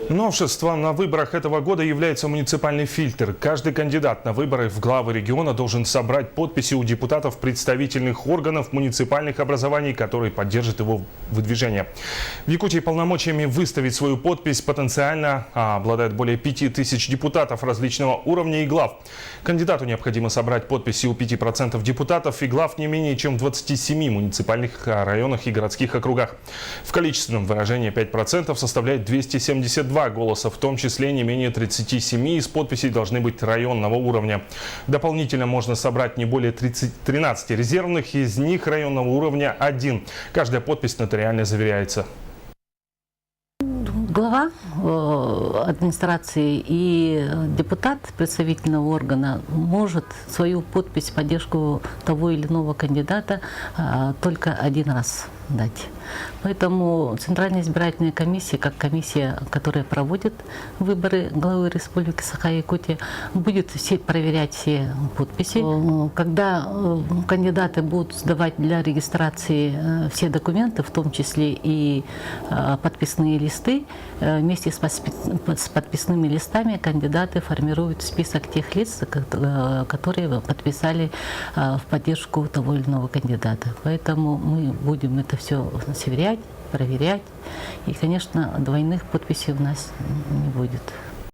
Новшеством на выборах этого года является муниципальный фильтр. Каждый кандидат на выборы в главы региона должен собрать подписи у депутатов представительных органов муниципальных образований, которые поддержат его выдвижение. В Якутии полномочиями выставить свою подпись потенциально обладает более 5000 депутатов различного уровня и глав. Кандидату необходимо собрать подписи у 5% депутатов и глав не менее чем в 27 муниципальных районах и городских округах. В количественном выражении 5% составляет 272 голоса, в том числе не менее 37 из подписей должны быть районного уровня. Дополнительно можно собрать не более 13 резервных, из них районного уровня 1. Каждая подпись нотариально заверяется. Глава администрации и депутат представительного органа может свою подпись в поддержку того или иного кандидата только один раз дать. Поэтому Центральная избирательная комиссия, как комиссия, которая проводит выборы главы Республики Саха-Якутия, будет проверять все подписи. Когда кандидаты будут сдавать для регистрации все документы, в том числе и подписные листы, вместе с подписными листами кандидаты формируют список тех лиц, которые подписали в поддержку того или иного кандидата. Поэтому мы будем это все сверять, проверять. И, конечно, двойных подписей у нас не будет.